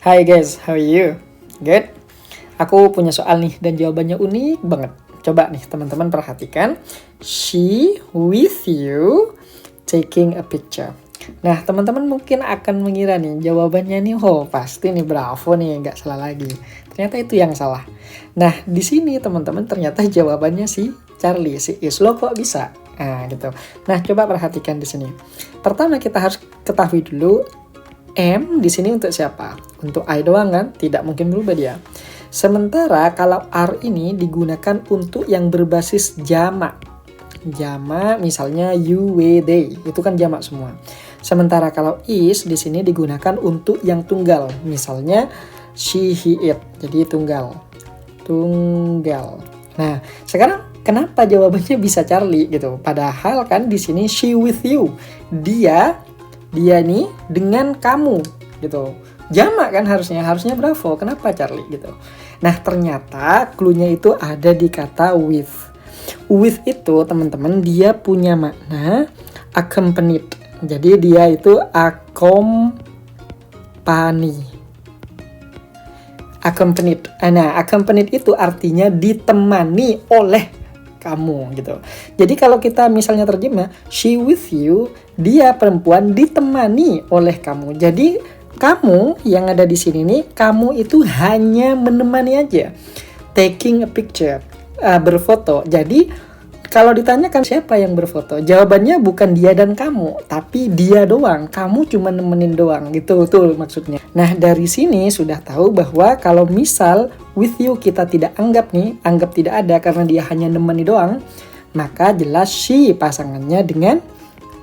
Hai guys, how are you? Good? Aku punya soal nih dan jawabannya unik banget. Coba nih teman-teman perhatikan. She with you taking a picture. Nah teman-teman mungkin akan mengira nih jawabannya nih, oh pasti nih bravo nih, nggak salah lagi. Ternyata itu yang salah. Nah di sini teman-teman ternyata jawabannya si Charlie, si Is. Lo kok bisa? Nah gitu. Nah coba perhatikan di sini. Pertama kita harus ketahui dulu M di sini untuk siapa? Untuk I doang kan? Tidak mungkin berubah dia. Sementara kalau R ini digunakan untuk yang berbasis jamak. Jamak misalnya you, we, they. Itu kan jamak semua. Sementara kalau is di sini digunakan untuk yang tunggal. Misalnya she, he, it. Jadi tunggal. Tunggal. Nah, sekarang kenapa jawabannya bisa Charlie gitu? Padahal kan di sini she with you. Dia nih dengan kamu gitu. Jamak kan harusnya bravo. Kenapa Charlie gitu? Nah ternyata cluenya itu ada di kata with. With itu teman-teman dia punya makna accompanied. Jadi dia itu accompanied. Nah accompanied itu artinya ditemani oleh kamu gitu. Jadi kalau kita misalnya terjemah she with you, dia perempuan ditemani oleh kamu. Jadi kamu yang ada di sini nih, kamu itu hanya menemani aja. Taking a picture, berfoto. Jadi kalau ditanyakan siapa yang berfoto, jawabannya bukan dia dan kamu, tapi dia doang. Kamu cuma nemenin doang, gitu tuh maksudnya. Nah dari sini sudah tahu bahwa kalau misal with you kita tidak anggap tidak ada karena dia hanya nemeni doang, maka jelas she pasangannya dengan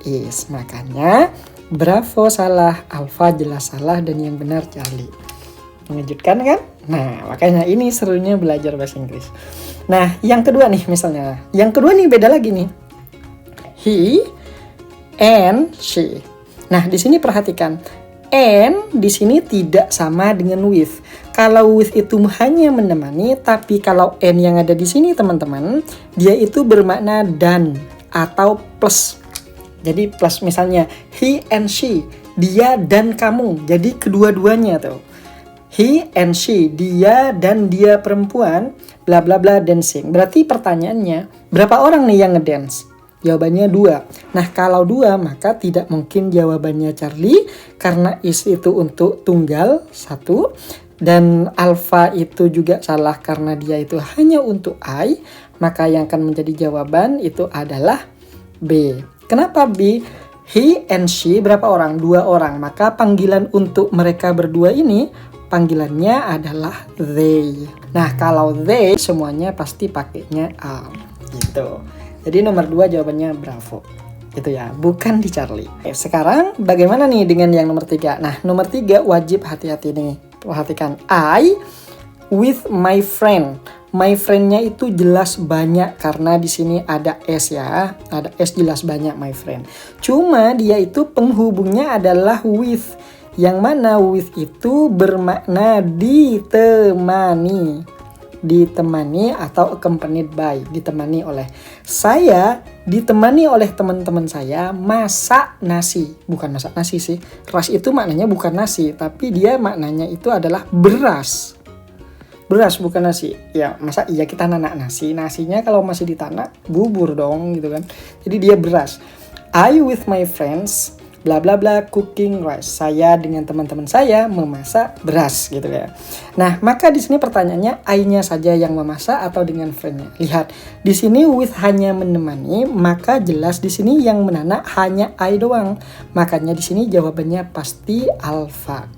is. Makanya bravo salah, alpha jelas salah, dan yang benar Charlie. Mengejutkan kan? Nah, makanya ini serunya belajar bahasa Inggris. Nah, yang kedua nih misalnya. Yang kedua nih beda lagi nih. He and she. Nah, di sini perhatikan. And di sini tidak sama dengan with. Kalau with itu hanya menemani, tapi kalau and yang ada di sini teman-teman, dia itu bermakna dan atau plus. Jadi plus misalnya he and she, dia dan kamu. Jadi kedua-duanya tuh. He and she, dia dan dia perempuan, bla bla bla dancing. Berarti pertanyaannya, berapa orang nih yang ngedance? Jawabannya 2. Nah kalau 2 maka tidak mungkin jawabannya Charlie, karena is itu untuk tunggal 1. Dan alpha itu juga salah karena dia itu hanya untuk I. Maka yang akan menjadi jawaban itu adalah B. Kenapa B? He and she berapa orang? 2 orang. Maka panggilan untuk mereka berdua ini panggilannya adalah they. Nah kalau they semuanya pasti pakainya are gitu. Jadi nomor 2 jawabannya bravo. Gitu ya, bukan di Charlie. Sekarang bagaimana nih dengan yang nomor 3? Nah nomor 3 wajib hati-hati nih. Perhatikan, I with my friend. My friend-nya itu jelas banyak karena di sini ada S ya. Ada S jelas banyak my friend. Cuma dia itu penghubungnya adalah with. Yang mana with itu bermakna ditemani. Ditemani atau accompanied by, ditemani oleh. Saya ditemani oleh teman-teman saya masak nasi. Bukan masak nasi sih. Ras itu maknanya bukan nasi, tapi dia maknanya itu adalah beras. Beras bukan nasi. Ya masa iya kita nanak nasi. Nasinya kalau masih di tanah bubur dong gitu kan. Jadi dia beras. I with my friends bla bla bla cooking rice. Saya dengan teman-teman saya memasak beras gitu ya. Nah, maka di sini pertanyaannya I-nya saja yang memasak atau dengan friend-nya. Lihat, di sini with hanya menemani, maka jelas di sini yang menanak hanya I doang. Makanya di sini jawabannya pasti alpha.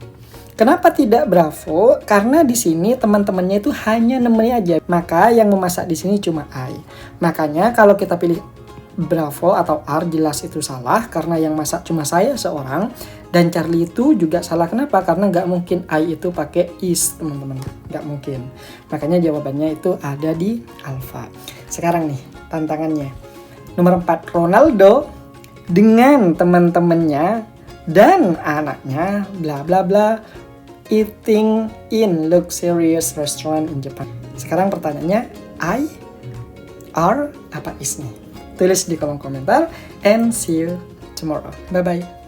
Kenapa tidak bravo? Karena di sini teman-temannya itu hanya nemeni aja. Maka yang memasak di sini cuma I. Makanya kalau kita pilih bravo atau R jelas itu salah karena yang masak cuma saya seorang, dan Charlie itu juga salah. Kenapa? Karena nggak mungkin I itu pakai is teman-teman, nggak mungkin. Makanya jawabannya itu ada di alpha. Sekarang nih tantangannya nomor 4, Ronaldo dengan teman-temannya dan anaknya bla bla bla eating in luxurious restaurant in Japan. Sekarang pertanyaannya I, R, apa is nih? Tulis di kolom komentar and see you tomorrow. Bye bye.